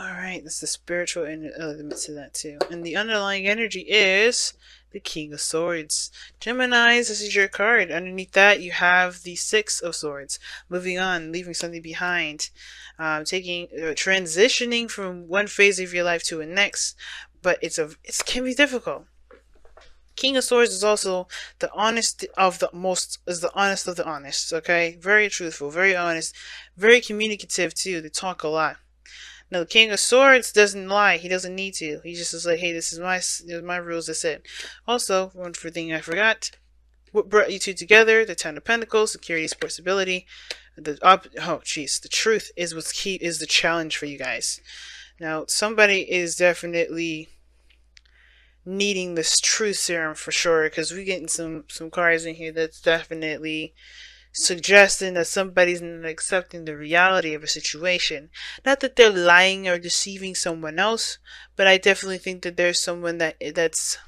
Alright, that's the spiritual element to that too. And the underlying energy is the King of Swords. Geminis, this is your card. Underneath that, you have the Six of Swords. Moving on, leaving something behind. Transitioning from one phase of your life to the next. But it can be difficult. King of Swords is also the honest of the most, is the honest of the honest, okay? Very truthful, very honest, very communicative too. They talk a lot. No, the King of Swords doesn't lie. He doesn't need to. He just is like, hey, this is my rules. That's it. Also, one thing I forgot. What brought you two together? The Ten of Pentacles, security, support, stability. The truth is what's key. Is the challenge for you guys. Now, somebody is definitely needing this truth serum for sure, because we're getting some cards in here that's definitely suggesting that somebody's not accepting the reality of a situation. Not that they're lying or deceiving someone else, but I definitely think that there's someone that's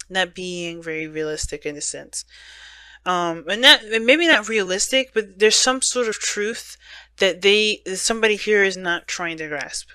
not being very realistic in a sense. And maybe not realistic, but there's some sort of truth that somebody here is not trying to grasp.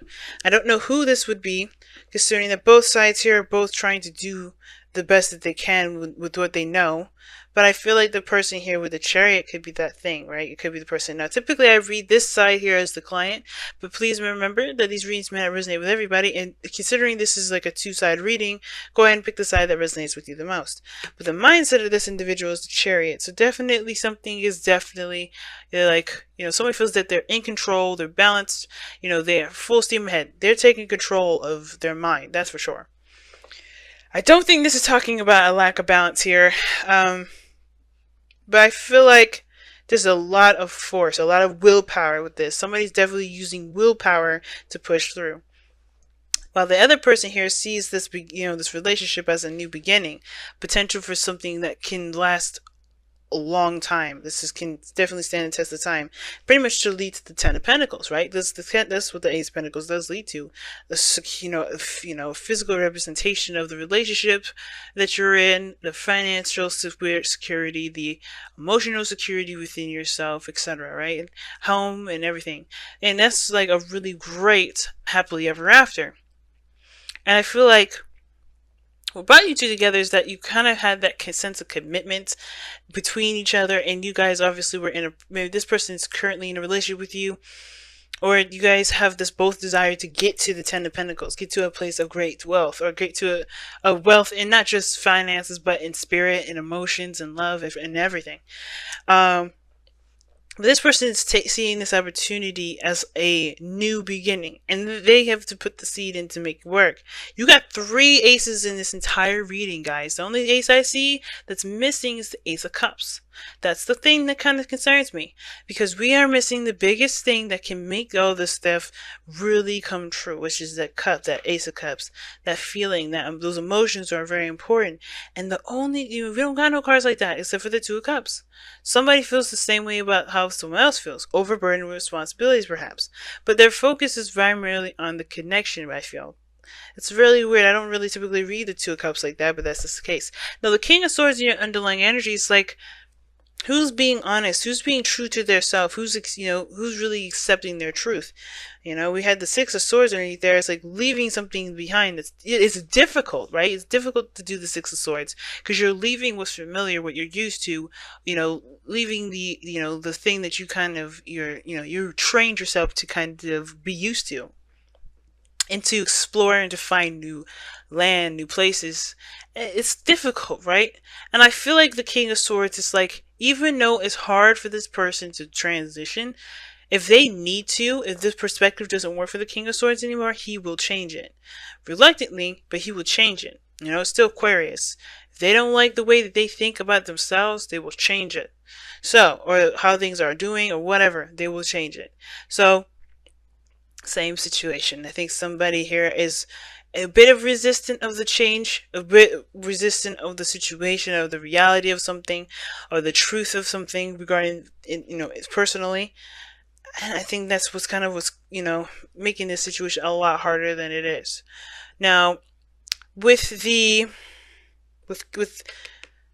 I don't know who this would be, considering that both sides here are both trying to do the best that they can with what they know. But I feel like the person here with the Chariot could be that thing, right? It could be the person. Now, typically I read this side here as the client, but please remember that these readings may not resonate with everybody. And considering this is like a two-side reading, go ahead and pick the side that resonates with you the most. But the mindset of this individual is the Chariot. So definitely something is definitely like, somebody feels that they're in control, they're balanced, they're full steam ahead. They're taking control of their mind, that's for sure. I don't think this is talking about a lack of balance here. But I feel like there's a lot of force, a lot of willpower with this. Somebody's definitely using willpower to push through. While the other person here sees this, this relationship as a new beginning, potential for something that can last a long time. Can definitely stand the test of time. Pretty much to lead to the Ten of Pentacles, right? That's what the Ace of Pentacles does lead to. Physical representation of the relationship that you're in, the financial security, the emotional security within yourself, etc. Right? Home and everything. And that's like a really great happily ever after. And I feel like what brought you two together is that you kind of had that sense of commitment between each other, and you guys obviously were maybe this person is currently in a relationship with you, or you guys have this both desire to get to the Ten of Pentacles, get to a place of great wealth, or get to a wealth in not just finances, but in spirit and emotions and love and everything. This person is seeing this opportunity as a new beginning, and they have to put the seed in to make it work. You got 3 aces in this entire reading, guys. The only ace I see that's missing is the Ace of Cups. That's the thing that kind of concerns me, because we are missing the biggest thing that can make all this stuff really come true, which is that cup, that Ace of Cups, that feeling, that those emotions are very important. And the only, we don't got no cards like that except for the Two of Cups. Somebody feels the same way about how someone else feels, overburdened with responsibilities perhaps, but their focus is primarily on the connection. I feel it's really weird. I don't really typically read the Two of Cups like that, but that's just the case. Now the King of Swords in your underlying energy is like, who's being honest? Who's being true to their self? Who's really accepting their truth? We had the Six of Swords underneath there. It's like leaving something behind. It's difficult, right? It's difficult to do the Six of Swords because you're leaving what's familiar, what you're used to. Leaving the thing that you kind of you trained yourself to kind of be used to, and to explore and to find new land, new places. It's difficult, right? And I feel like the King of Swords is like, even though it's hard for this person to transition, if they need to, if this perspective doesn't work for the King of Swords anymore, he will change it. Reluctantly, but he will change it. It's still Aquarius. If they don't like the way that they think about themselves, they will change it. So, or how things are doing or whatever, they will change it. So, same situation. I think somebody here is a bit of resistant of the change, a bit resistant of the situation, of the reality of something, or the truth of something regarding, personally. And I think that's what's making this situation a lot harder than it is. Now, with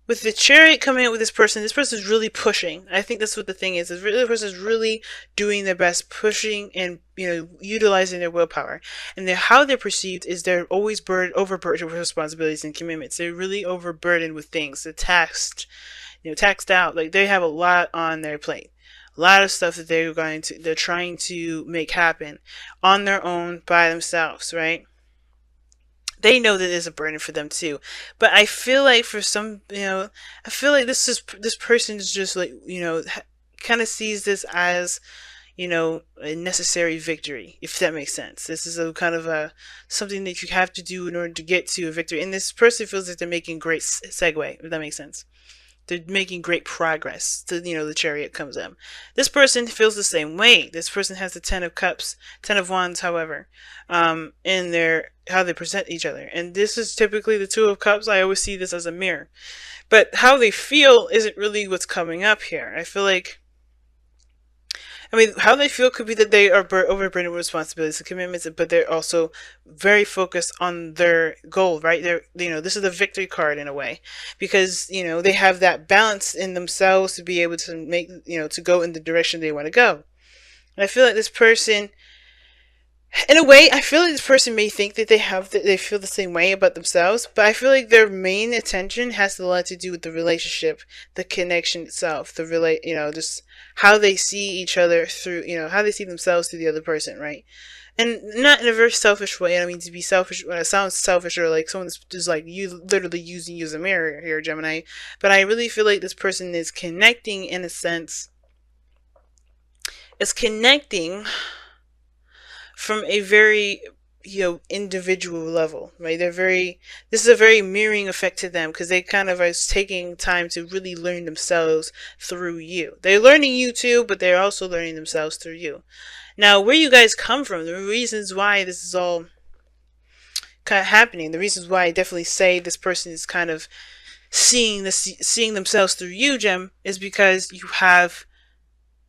with the chariot coming out with this person is really pushing. I think that's what the thing is really, the person is really doing their best, pushing and, utilizing their willpower. And how they're perceived is they're always overburdened with responsibilities and commitments. They're really overburdened with things. They're taxed, taxed out. Like, they have a lot on their plate. A lot of stuff that they're trying to make happen on their own by themselves, right? They know that it's a burden for them too. But I feel like for some, I feel like this person is just like, kind of sees this as, a necessary victory, if that makes sense. This is a kind of a something that you have to do in order to get to a victory. And this person feels that they're making great segue, if that makes sense. They're making great progress. The chariot comes in. This person feels the same way. This person has the 10 of cups, 10 of wands, however, in their how they present each other. And this is typically the 2 of cups. I always see this as a mirror. But how they feel isn't really what's coming up here. I feel like, how they feel could be that they are overburdened with responsibilities and commitments, but they're also very focused on their goal, right? This is the victory card in a way, because, they have that balance in themselves to be able to make, to go in the direction they want to go. And I feel like this person, in a way, I feel like this person may think that they feel the same way about themselves, but I feel like their main attention has a lot to do with the relationship, the connection itself, just how they see each other through, how they see themselves through the other person, right? And not in a very selfish way. I don't mean to be selfish. When it sounds selfish or like someone's just like you literally using you as a mirror here, Gemini. But I really feel like this person is connecting in a sense. It's connecting from a very individual level, right? This is a very mirroring effect to them, because they kind of are taking time to really learn themselves through you. They're learning you too, but they're also learning themselves through you. Now, where you guys come from, the reasons why this is all kind of happening, the reasons why I definitely say this person is kind of seeing themselves through you, Gem, is because you have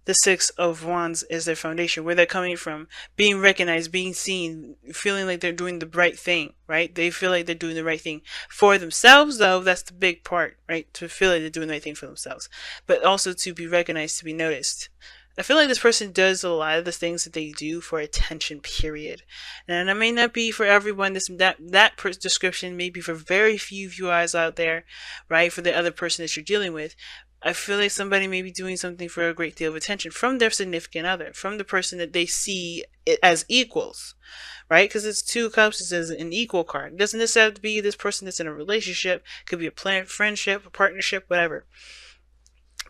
the 6 of wands as their foundation, where they're coming from, being recognized, being seen, feeling like they're doing the right thing, right? They feel like they're doing the right thing for themselves, though. That's the big part, right? To feel like they're doing the right thing for themselves, but also to be recognized, to be noticed. I feel like this person does a lot of the things that they do for attention, period. And it may not be for everyone. That description may be for very few of you guys out there, right? For the other person that you're dealing with. I feel like somebody may be doing something for a great deal of attention from their significant other, from the person that they see it as equals, right? Because it's 2 cups, it says an equal card. It doesn't necessarily have to be this person that's in a relationship. It could be a friendship, a partnership, whatever.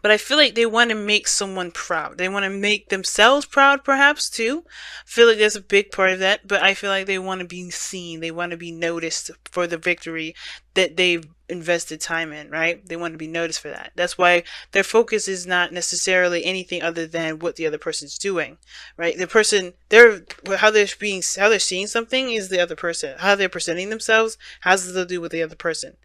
But I feel like they want to make someone proud. They want to make themselves proud, perhaps, too. I feel like there's a big part of that. But I feel like they want to be seen. They want to be noticed for the victory that they've invested time in, right? They want to be noticed for that. That's why their focus is not necessarily anything other than what the other person's doing, right? The person, how they're seeing something is the other person. How they're presenting themselves has to do with the other person.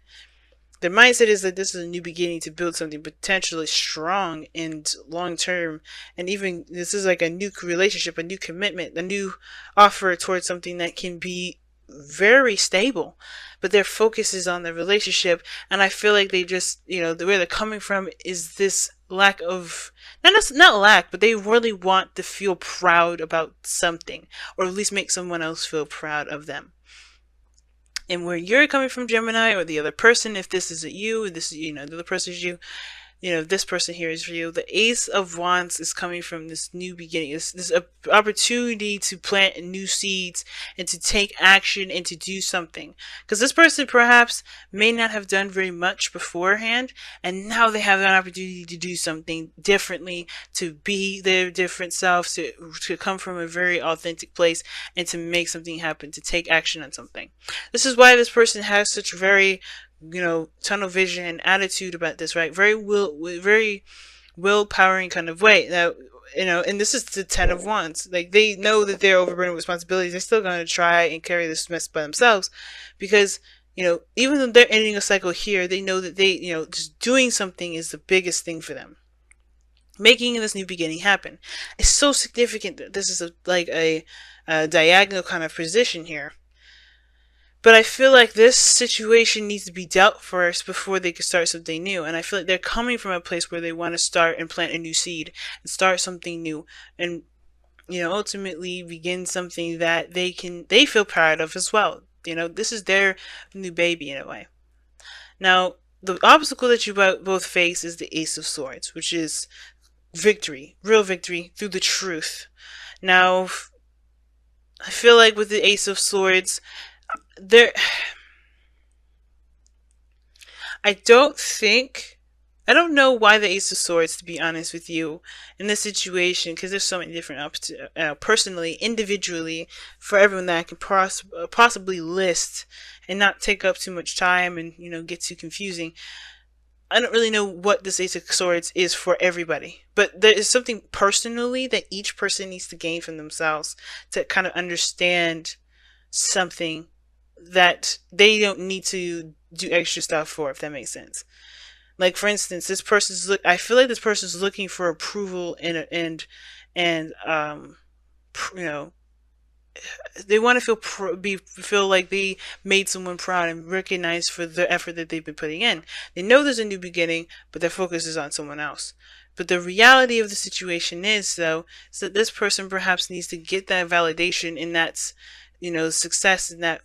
Their mindset is that this is a new beginning to build something potentially strong and long term. And even this is like a new relationship, a new commitment, a new offer towards something that can be very stable. But their focus is on the relationship. And I feel like they just, where they're coming from is this lack of, not lack, but they really want to feel proud about something, or at least make someone else feel proud of them. And where you're coming from, Gemini, or the other person, if this isn't you, this is, the other person is you, this person here is for you. The Ace of Wands is coming from this new beginning. This opportunity to plant new seeds and to take action and to do something. Because this person perhaps may not have done very much beforehand, and now they have an opportunity to do something differently, to be their different selves, to come from a very authentic place and to make something happen, to take action on something. This is why this person has such very tunnel vision and attitude about this, right? Very willpowering kind of way. Now, and this is the 10 of Wands. Like, they know that they're overburdened with responsibilities. They're still going to try and carry this mess by themselves, because, even though they're ending a cycle here, they know that they, just doing something is the biggest thing for them. Making this new beginning happen. It's so significant that this is like a diagonal kind of position here. But I feel like this situation needs to be dealt first before they can start something new. And I feel like they're coming from a place where they want to start and plant a new seed and start something new, and ultimately begin something that they feel proud of as well. This is their new baby in a way. Now, the obstacle that you both face is the Ace of Swords, which is victory, real victory through the truth. Now, I feel like with the Ace of Swords, there, I don't think, I don't know why the Ace of Swords, to be honest with you, in this situation, because there's so many different personally, individually, for everyone that I can possibly list and not take up too much time and, get too confusing. I don't really know what this Ace of Swords is for everybody, but there is something personally that each person needs to gain from themselves to kind of understand something that they don't need to do extra stuff for, if that makes sense. Like, for instance, I feel like this person's looking for approval and you know they want to feel like they made someone proud and recognized for the effort that they've been putting in. They know there's a new beginning, but their focus is on someone else. But the reality of the situation is, though, is that this person perhaps needs to get that validation in that, success, in that,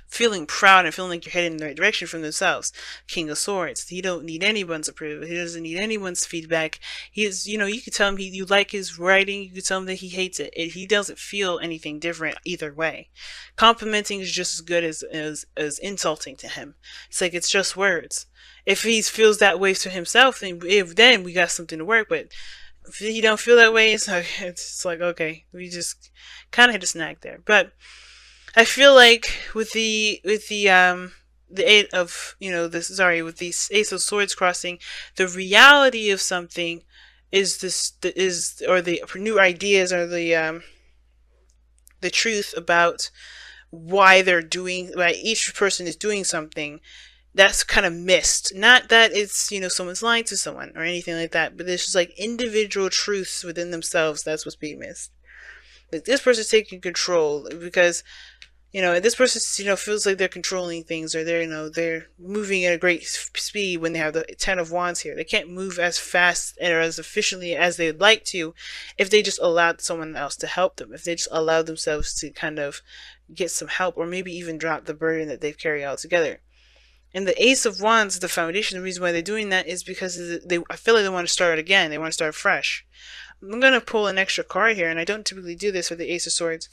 feeling proud and feeling like you're heading in the right direction from themselves. King of Swords. He don't need anyone's approval. He doesn't need anyone's feedback. He is, you can tell him you like his writing. You can tell him that he hates it. He doesn't feel anything different either way. Complimenting is just as good as insulting to him. It's like, it's just words. If he feels that way to himself, then we got something to work with. If he don't feel that way, it's like okay, we just kind of hit a snag there. But I feel like with the Eight of with the Ace of Swords crossing, the reality of something is the new ideas, or the truth about why each person is doing something that's kind of missed. Not that it's someone's lying to someone or anything like that, but there's just like individual truths within themselves. That's what's being missed. Like, this person's taking control because this person, feels like they're controlling things, or they're moving at a great speed when they have the Ten of Wands here. They can't move as fast or as efficiently as they'd like to if they just allowed someone else to help them, if they just allowed themselves to kind of get some help, or maybe even drop the burden that they've carried altogether. And the Ace of Wands, the foundation, the reason why they're doing that is because I feel like they want to start again. They want to start fresh. I'm going to pull an extra card here, and I don't typically do this with the Ace of Swords,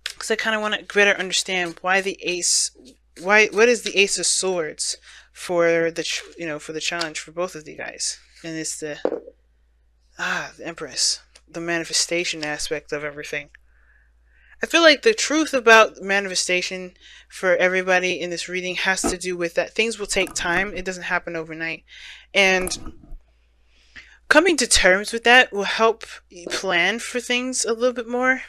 because I kind of want to better understand why what is the Ace of Swords for the challenge for both of you guys. And it's the Empress, the manifestation aspect of everything. I feel like the truth about manifestation for everybody in this reading has to do with that things will take time. It doesn't happen overnight. And coming to terms with that will help you plan for things a little bit more.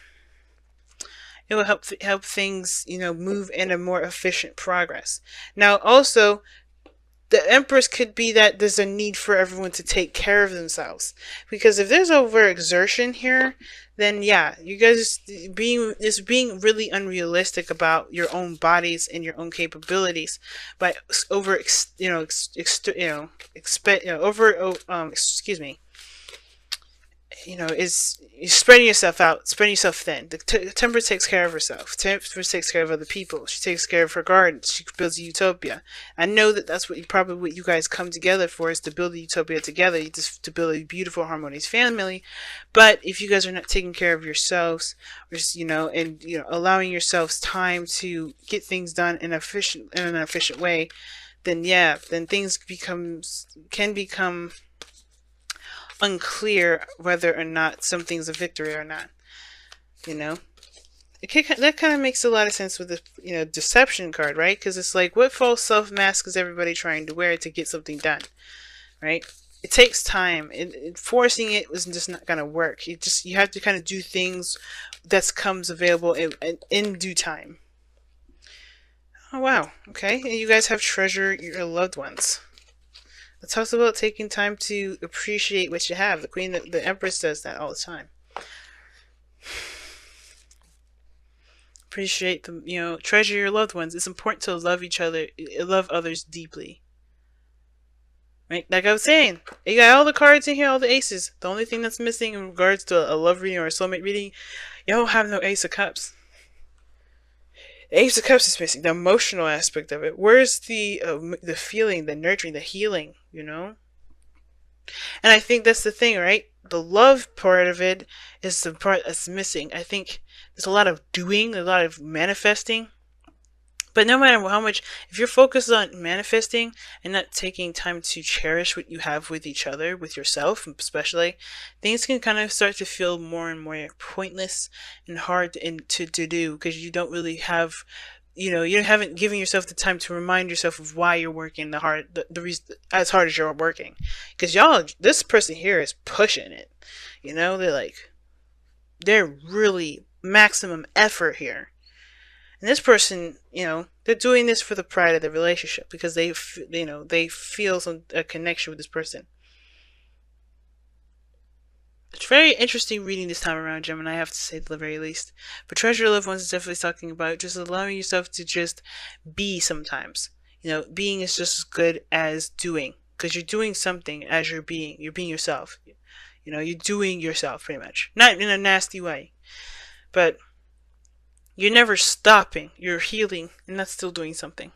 It will help things, move in a more efficient progress. Now, also, the Empress could be that there's a need for everyone to take care of themselves. Because if there's overexertion here, then yeah, you guys being really unrealistic about your own bodies and your own capabilities by is spreading yourself out, spreading yourself thin. The Temper takes care of herself. Temper takes care of other people. She takes care of her garden. She builds a utopia. I know that's what you guys come together for, is to build a utopia together, to build a beautiful, harmonious family. But if you guys are not taking care of yourselves, or allowing yourselves time to get things done in an efficient way, then things can become unclear whether or not something's a victory or not. That kind of makes a lot of sense with the deception card, right? Because it's like, what false self mask is everybody trying to wear to get something done, right? It takes time. Forcing it was just not gonna work. You have to kind of do things that comes available in due time. Oh wow, okay. And you guys have treasure your loved ones. It talks about taking time to appreciate what you have. The Empress does that all the time. Appreciate them, treasure your loved ones. It's important to love each other, love others deeply. Right? Like I was saying, you got all the cards in here, all the aces. The only thing that's missing in regards to a love reading or a soulmate reading, you don't have no Ace of Cups. The Ace of Cups is missing, the emotional aspect of it. Where's the feeling, the nurturing, the healing, And I think that's the thing, right? The love part of it is the part that's missing. I think there's a lot of doing, a lot of manifesting. But no matter how much, if you're focused on manifesting and not taking time to cherish what you have with each other, with yourself especially, things can kind of start to feel more and more pointless and hard to do because you don't really have, you haven't given yourself the time to remind yourself of why you're working the reason, as hard as you're working. Because this person here is pushing it. They're really maximum effort here. And this person, they're doing this for the pride of the relationship because they feel a connection with this person. It's very interesting reading this time around, Gemini, I have to say at the very least. But Treasure Loved Ones is definitely talking about just allowing yourself to just be sometimes. Being is just as good as doing. Because you're doing something as you're being. You're being yourself. You're doing yourself pretty much. Not in a nasty way. But you're never stopping. You're healing, and that's still doing something.